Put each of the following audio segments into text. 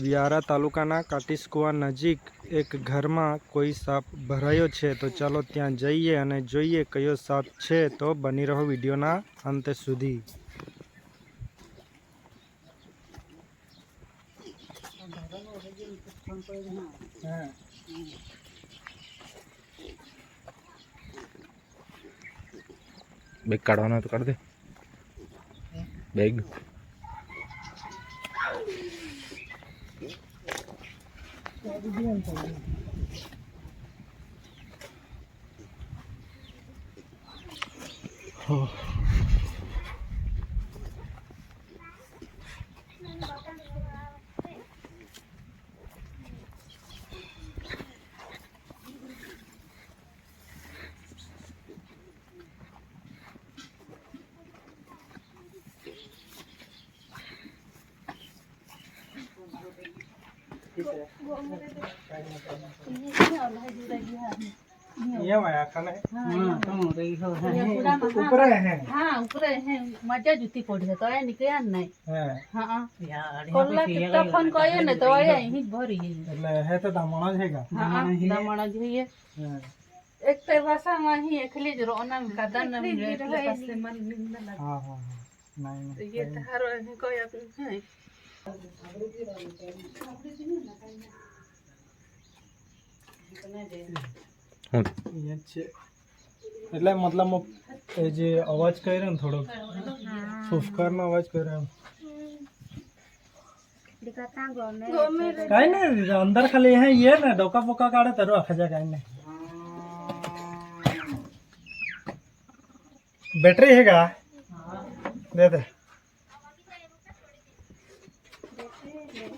વ્યારા તાલુકાના કાટીસકુવા નજીક એક ઘરમાં કોઈ સાપ ભરાયો છે, તો ચાલો ત્યાં જઈએ અને જોઈએ કયો સાપ છે। તો બની રહો વિડીયોના અંત સુધી। બેગ કાઢવાનો તો કાઢ દે બેગ। ये माया खाने ऊपर है। हाँ ऊपर है मजा जूती पड़ी है तो आया निकल नहीं। हाँ कोल्ला कितना फोन करिए ना तो आया यही भरी है। એટલે હે તો દામણા છેગા। हाँ दामड़ा જોઈએ। एक तो भाषा में ही एकली ज रोना कदन में એટલે પાસે मन निंदा लगे। हां हां नहीं ये तारो कोई अपन है ये છે એટલે મતલબ એ જે અવાજ કર્યો ને થોડો ફુફકારનો અવાજ કર્યો કાઈ નહીં અંદર ખાલી હે ये ને ડોકા પોકા કાઢે તરો આખા જા કાઈ નહીં बैटरी हैगा दे दे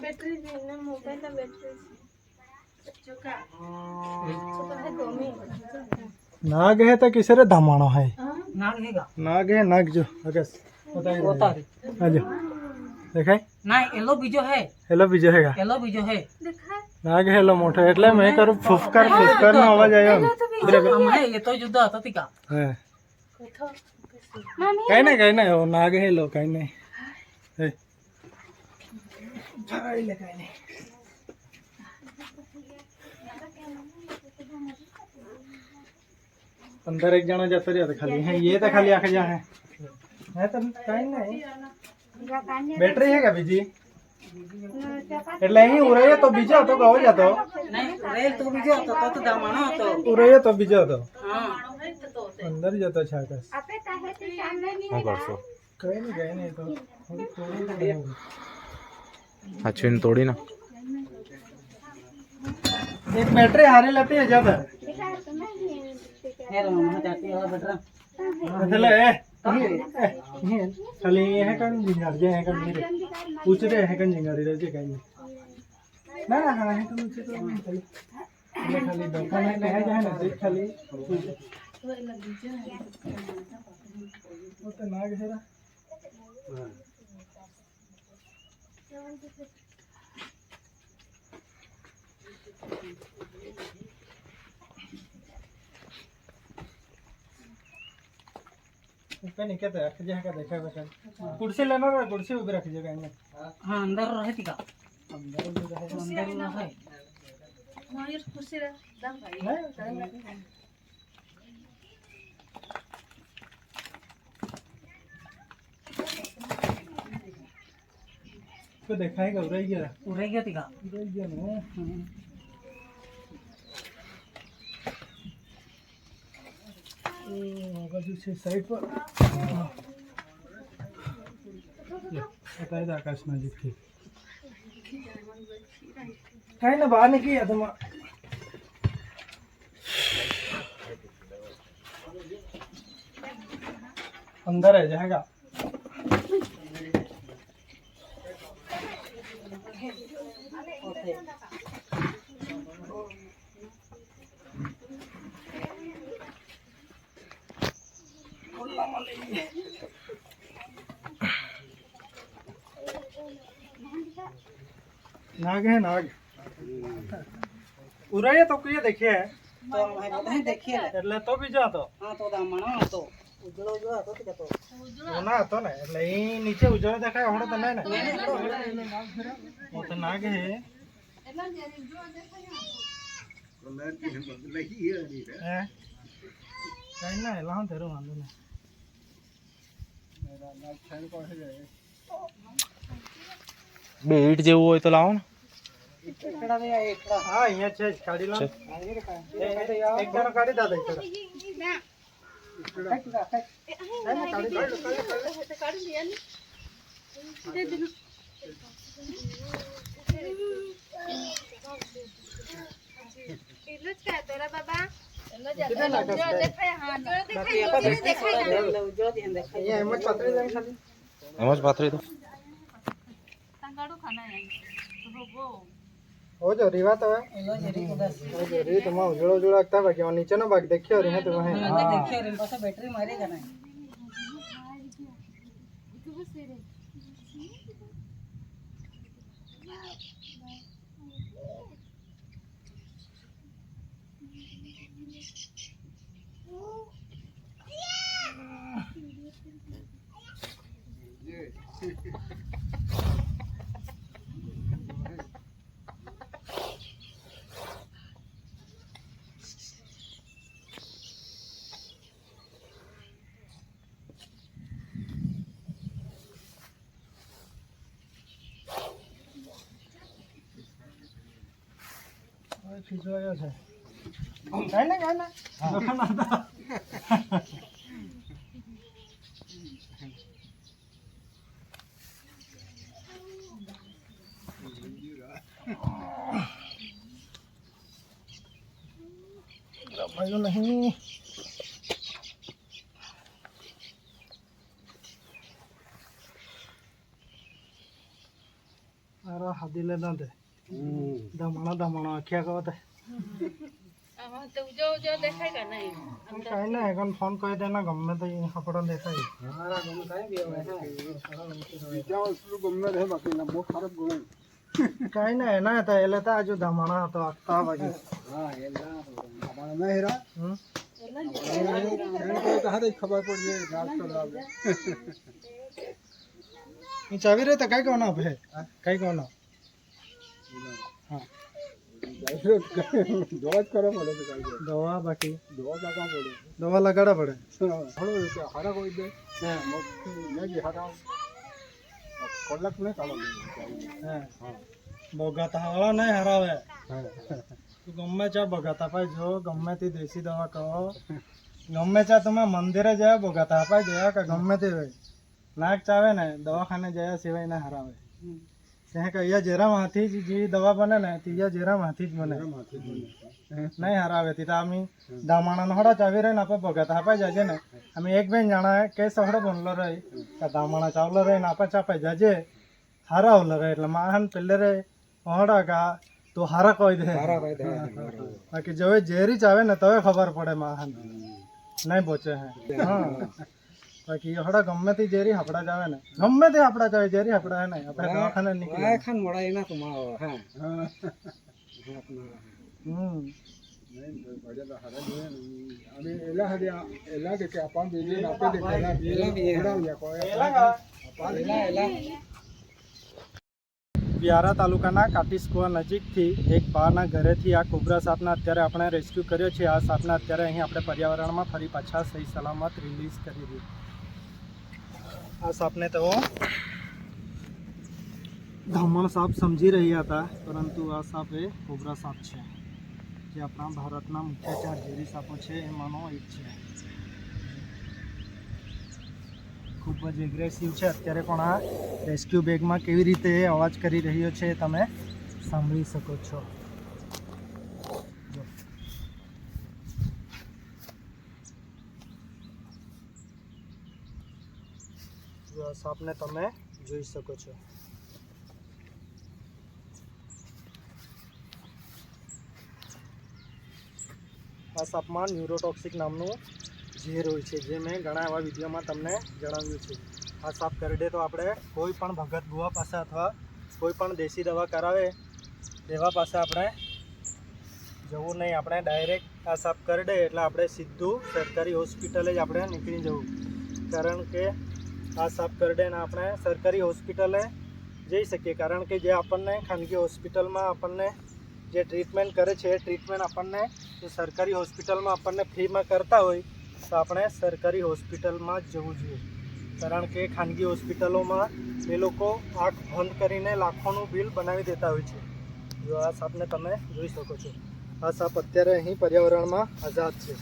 बैटरी ना मोबाइल का बैटरी चुका तो है गोमी नाग है तो किसे रे धमाणो है नाग हैगा नाग है नाग जो अगस उतार आजो देखाय ना एलो बीजो है हेलो बीजो हैगा एलो बीजो है देखा नाग हेलो मोटो એટલે મે કરું ફુફકાર નો અવાજ આવ્યો हम है ये तो जुदा था तिका है मम्मी काई नहीं वो नाग हेलो काई नहीं ए भाई ले काई नहीं अंदर एक जना जाता रहा था खाली है ये तो खाली आके जा है तो काई नहीं बैटरी है क्या बीजी એટલે અહીં ઉરાયો તો બીજો હતો ગયો જતો नहीं रेल तो बीजो तो दामणो तो ઉરાયો તો બીજો હતો हां અંદર જતો છે આકાશ आपे ताहे तो सामने नहीं શું કરશો કઈ નહીં તો અશ્વિન તોડી ના एक बैटरी हारे लेते है ज्यादा देखा तो नहीं है हम जाते हैं बेटा એટલે એ ખાલી એ હે કણ જીંગાડ જે હે કણ રે પૂછરે હે કણ જીંગાડી રે છે કાઈ ના ના હા હે કણ પૂછે તો નહીં ખાલી એટલે ખાલી દુકાન એટલે હે જાય ને તે ખાલી वो तो नाग है ना नहीं कहते रख जाएगा देखा बेटा कुर्सी लेना है कुर्सी उधर रख जाएगा इन्हें हां अंदर रहे तिका अंदर है अंदर रहे मयूर खुशी रे दम भाई नहीं तो देखाएगा उड़ाई उड़े गया तिका ना बाजू से साइड पर बताए आकाश नजीक थी कहीं ना बाहर निकली तुम अंदर है जाएगा नाग है नाग उराया तो कहिए देखिए तो हम है देखिए એટલે તો બીજો હતો हां तो दामणो तो उजलो जो तो तिका तो ના હતો ને એટલે એ નીચે ઉજળો દેખાય હમણાં તો નહીં ને वो तो नाग है हैं? कहीं ना एला हम तेरे वांदो ने બે ઈટ જેવું હોય તો લાવો ને हाँ यहाँ छे काढ़ी ला एक जन काढ़ी दादा इधर એટલું જ કહે તોરા બાબા અહીંયા એમ જ પતરી જાય ખાલી એમ જ પાથરી દો તંગાડું ખાના हो जो રીવા તો રી તમા ઉજળો ઉજળો આગતા બાકી નીચેનો ભાગ દેખ્યો રી હે તો હે देखिए रे पास बैटरी मारेगा ना ખીચવાયો છે કાઈ ના भाई नहीं अरे हदिले दांते दमणा आखिया कहते આમાં તો ઉજો ઉજો દેખાય કે નહીં कहीं ना এখন फोन कर देना गम में तो ये कपड़ा देखाई हमारा गम काहे भी होवे कहीं ना है ना तो एले तो आज दमणा तो आखता बाकी हां एला हमारा में हेरा हम्म को कहा दे खबर पड़ जे गाल कर आवे ये चाबी रे तो कई कोना है कई कोना हां दोज करो बोले तो काई दवा बाकी दोज लगा पड़े दवा लगाड़ा पड़े हलो हरा कोई दे हां मोक ये जी हरा कोलक में कालो हां बोगाता वाला नहीं हरावे हां तू गम्मे चा बोगाता पाई जो गम्मे ती देसी दवा कहो गम्मे चा तुम्हें मंदिर जाए बोगाता पाई जाए का गम्मे ती वे नाक चावे ने दवाखाने जाए सिवाय ना हरावे कहे का ये जेरा माथी जी दवा बने ने ती ये जेरा माथी ज बने नहीं हरावे ती आम्ही दामाना नहडा चावी रे ना पे बोगाता पाई जाजे ने आम्ही एक बेन जाना है के सहडो बनलो रे का दामाना चावलो रे ना पे चापे जाजे हरावलो रे એટલે માહન પેલે રે ઓહડા का तो हारा कोई दे बाकी जो जेरी चावे ना तो खबर पड़े माहन नहीं बोचे हैं हाँ बाकी हड़ा गम्मे थी जेरी हपड़ा जावे ना गम्मे थी हपड़ा जावे जेरी हपड़ा है ना अपने दवाखाने निकले खान मोड़ा ना तुम हां अभी एला हदिया एला के अपन बीजे ना पे देखला एला भी है कोई एला વ્યારા તાલુકાના કાટીસ્કુવા નજીકથી એક બાના ઘરેથી આ કોબ્રા સાપને અત્યારે આપણે રેસ્ક્યુ કર્યો છે આ સાપને અત્યારે અહીં આપણે પર્યાવરણમાં ફરી પાછા સહી સલામત રિલીઝ કરી દીધું આ સાપને તો ધામણ સાપ સમજી રહ્યા હતા પરંતુ આ સાપ એ કોબ્રા સાપ છે જે આપણા ભારતના મુખ્ય 4 ઝેરી સાપો છે એમાંનો એક છે ખૂબ જ એગ્રેસિવ છે અત્યારે પણ આ રેસ્ક્યુ બેગમાં કેવી રીતે અવાજ કરી રહ્યો છે તમે સાંભળી શકો છો જો આ સાપને તમે જોઈ શકો છો આ સાપમાં ન્યુરોટોક્સિક નામનું ઝેર હોય છે જે મેં ઘણા એવા વિડીયોમાં તમને જણાવ્યું છે આ સાપ કરડે તો આપણે કોઈ પણ ભગત બુવા પાસે અથવા કોઈ પણ દેશી દવા કરાવે એવા પાસે આપણે જવું નહીં આપણે ડાયરેક્ટ આ સાપ કરડે એટલે આપણે સીધું સરકારી હોસ્પિટલે જ આપણે નીકળી જવું કારણ કે આ સાફ કરી દે ને આપણે સરકારી હોસ્પિટલે જઈ શકીએ. કારણ કે જે આપણને ખાનગી હોસ્પિટલમાં આપણને જે ટ્રીટમેન્ટ કરે છે એ ટ્રીટમેન્ટ આપણને જે સરકારી હોસ્પિટલમાં આપણને ફ્રીમાં કરતા હોય તો આપણે સરકારી હોસ્પિટલમાં જ જવું જોઈએ. કારણ કે ખાનગી હોસ્પિટલોમાં એ લોકો આંખ બંધ કરીને લાખોનું બિલ બનાવી દેતા હોય છે. જો આ સાપને તમે જોઈ શકો છો. આ સાપ અત્યારે અહીં પર્યાવરણમાં આઝાદ છે.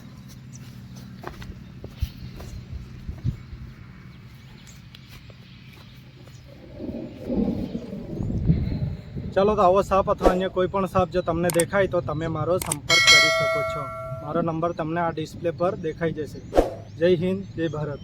ચાલો, તો આવો સાપ અથવા અન્ય કોઈ પણ સાપ જો તમને દેખાય તો તમે મારો સંપર્ક કરી શકો છો. મારો નંબર તમને આ ડિસ્પ્લે પર દેખાઈ જશે. જય હિન્દ, જય ભારત.